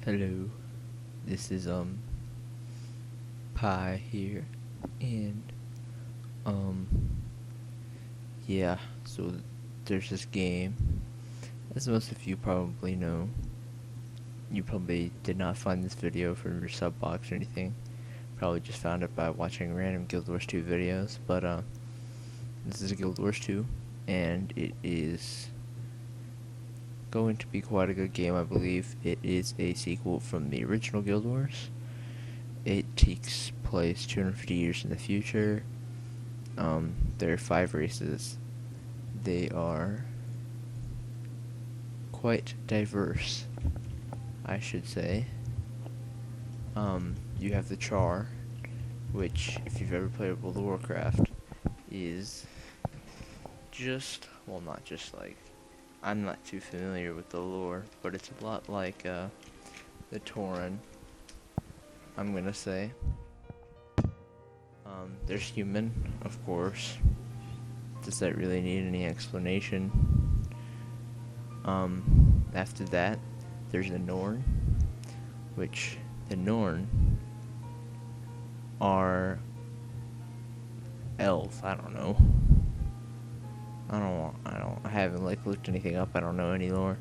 Hello, this is Pi here, and um yeah, so there's this game, as most of you probably know. You probably did not find this video from your sub box or anything. Probably just found it by watching random Guild Wars 2 videos, but this is Guild Wars 2, and it is going to be quite a good game. I believe it is a sequel from the original Guild Wars. It takes place 250 years in the future. There are 5 races. They are quite diverse, I should say. You have the Char, which, if you've ever played World of Warcraft, is just, well, not just like, I'm not too familiar with the lore, but it's a lot like the Tauren, I'm gonna say. There's human, of course. Does that really need any explanation? After that, there's the Norn, which the Norn are elves. I don't know. I haven't like looked anything up. I don't know any lore.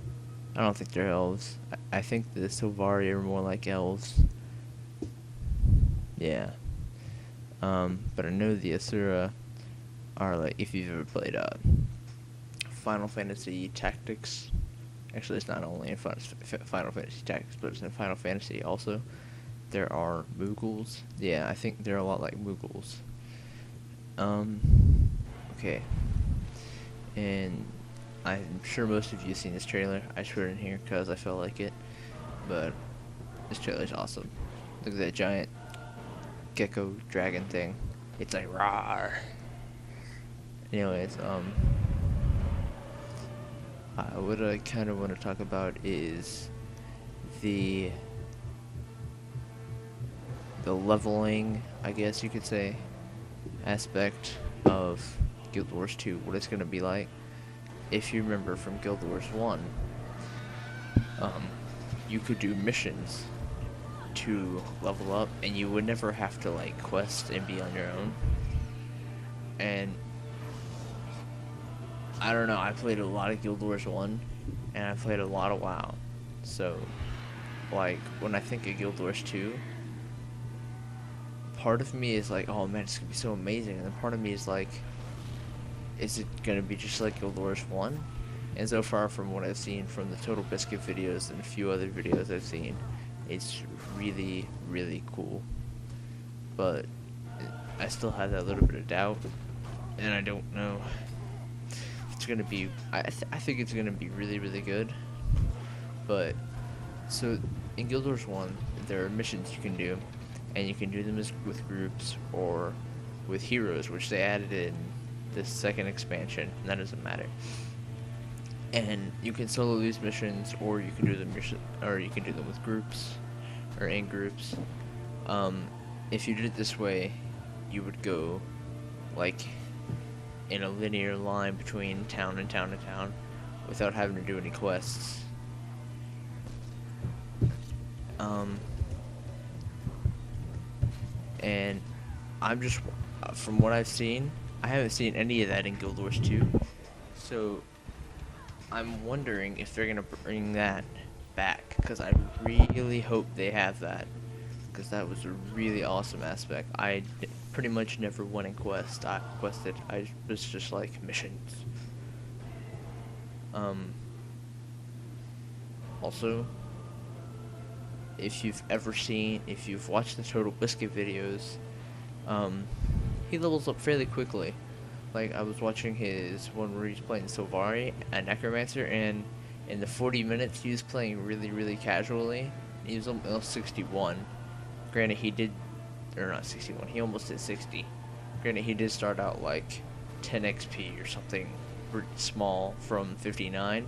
I don't think they're elves. I think the Sylvari are more like elves. Yeah. But I know the Asura are like, if you've ever played Final Fantasy Tactics. Actually, it's not only in Final Fantasy Tactics, but it's in Final Fantasy also. There are Mughals. Yeah, I think they're a lot like Mughals. Okay. And I'm sure most of you have seen this trailer. I just put it in here because I felt like it. But this trailer's awesome. Look at that giant gecko dragon thing. It's like rawr. Anyways, what I kind of want to talk about is the leveling, I guess you could say, aspect of Guild Wars 2, what it's going to be like. If you remember from Guild Wars 1, you could do missions to level up, and you would never have to like quest and be on your own. And I don't know, I played a lot of Guild Wars 1, and I played a lot of WoW. So, like, when I think of Guild Wars 2, part of me is like, oh man, it's gonna be so amazing, and then part of me is like, is it gonna be just like Guild Wars 1? And so far from what I've seen from the Total Biscuit videos and a few other videos I've seen, it's really, really cool. But I still have that little bit of doubt, and I don't know if it's gonna be, I think it's gonna be really, really good. But, so, in Guild Wars 1, there are missions you can do, and you can do them with groups or with heroes, which they added in this second expansion, and that doesn't matter. And you can solo these missions, or you can do them with groups, or in groups. If you did it this way, you would go like in a linear line between town and town and town, without having to do any quests. And I'm just, from what I've seen, I haven't seen any of that in Guild Wars 2, so I'm wondering if they're gonna bring that back, because I really hope they have that, because that was a really awesome aspect. I pretty much never went and quested. I was just like missions. Also, if you've watched the Total Biscuit videos, he levels up fairly quickly. Like, I was watching his one where he's playing Sylvari and Necromancer, and in the 40 minutes he was playing really, really casually. He was almost 61. Granted, he did, or not 61, he almost did 60. Granted, he did start out like 10 XP or something small from 59.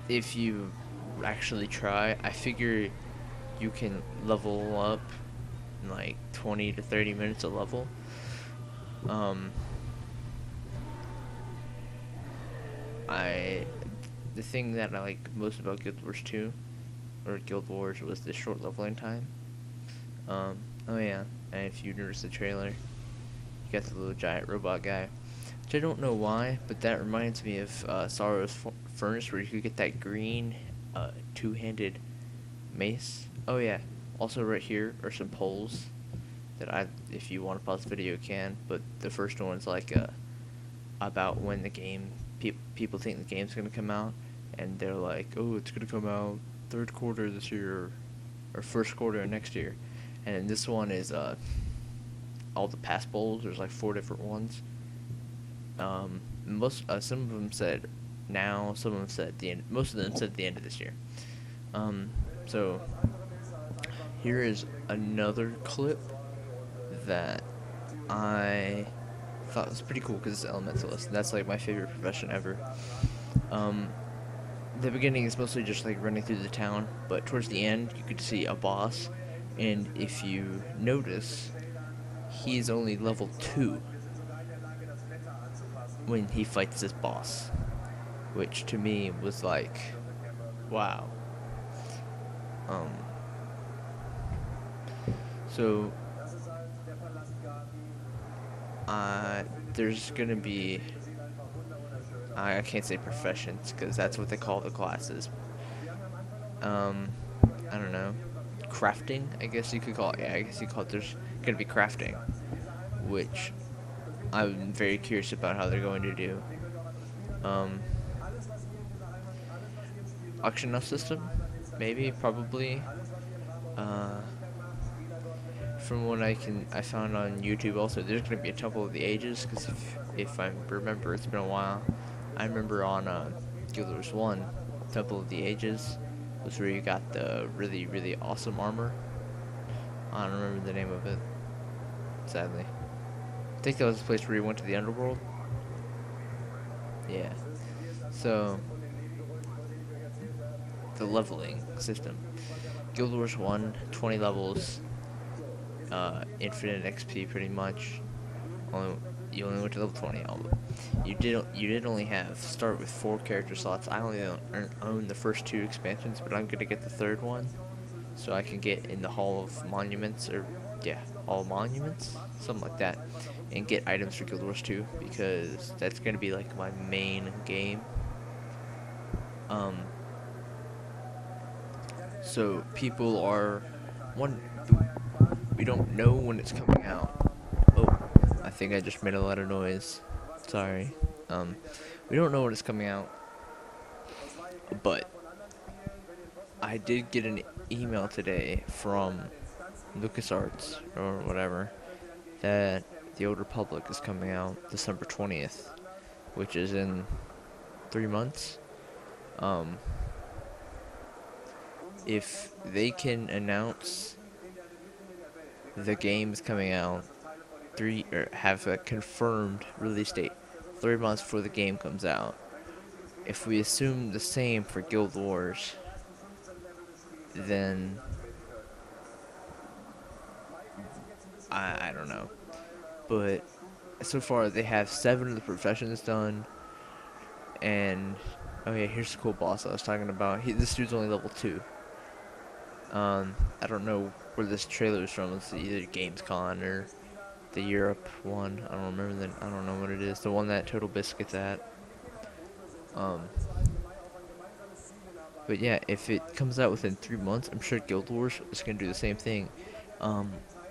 If you actually try, I figure you can level up in like 20 to 30 minutes a level. Um, I the thing that I like most about Guild Wars 2 or Guild Wars was the short leveling time. Oh yeah, and if you notice the trailer, you got the little giant robot guy, which I don't know why, but that reminds me of Sorrow's Furnace, where you could get that green two-handed mace. Oh yeah, also right here are some polls that if you want to pause the video, can. But the first one's like about when the game, people think the game's gonna come out, and they're like, oh, it's gonna come out third quarter this year, or first quarter of next year. And then this one is all the past polls. There's like 4 different ones. Some of them said now, some of them said at the end. Most of them said at the end of this year. So here is another clip that I thought was pretty cool because it's Elementalist. That's like my favorite profession ever. The beginning is mostly just like running through the town, but towards the end you could see a boss, and if you notice, he's only level 2 when he fights this boss, which to me was like, wow. So there's gonna be, I can't say professions because that's what they call the classes. I don't know, crafting, I guess you could call it. Yeah, I guess you call it. There's gonna be crafting, which I'm very curious about how they're going to do. Auction house system, maybe, probably. From what I found on YouTube also, there's gonna be a Temple of the Ages, because if I remember, it's been a while. I remember on Guild Wars 1, Temple of the Ages was where you got the really, really awesome armor. I don't remember the name of it, sadly. I think that was the place where you went to the underworld. Yeah. So, the leveling system. Guild Wars 1, 20 levels, infinite XP pretty much. You only went to level 20. You did only start with 4 character slots. I only own the first 2 expansions, but I'm gonna get the 3rd one, so I can get in the Hall of Monuments, or yeah, Hall of Monuments, something like that, and get items for Guild Wars 2, because that's gonna be like my main game. So people are we don't know when it's coming out. Oh, I think I just made a lot of noise. Sorry. We don't know when it's coming out, but I did get an email today from LucasArts or whatever that The Old Republic is coming out December 20th, which is in 3 months. If they can announce the game's coming out have a confirmed release date 3 months before the game comes out, if we assume the same for Guild Wars, then I don't know. But so far they have 7 of the professions done, and oh yeah, here's the cool boss I was talking about. This dude's only level 2. I don't know where this trailer is from. It's either Gamescom or the Europe one. I don't remember I don't know what it is. The one that Total Biscuit's at. But yeah, if it comes out within 3 months, I'm sure Guild Wars is gonna do the same thing.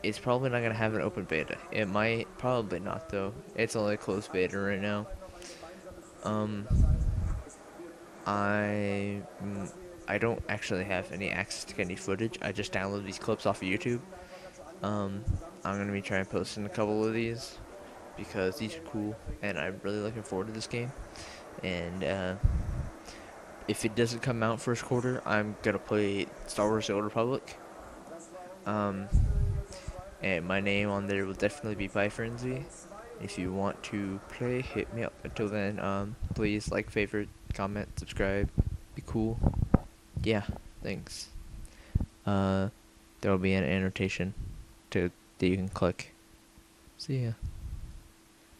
It's probably not gonna have an open beta. It might, probably not though. It's only a closed beta right now. I don't actually have any access to any footage. I just download these clips off of YouTube. I'm gonna be trying to post in a couple of these because these are cool, and I'm really looking forward to this game. And if it doesn't come out first quarter, I'm gonna play Star Wars: The Old Republic. And my name on there will definitely be ByFrenzy. If you want to play, hit me up. Until then, please like, favorite, comment, subscribe. Be cool. Yeah, thanks. There will be an annotation that you can click. See ya.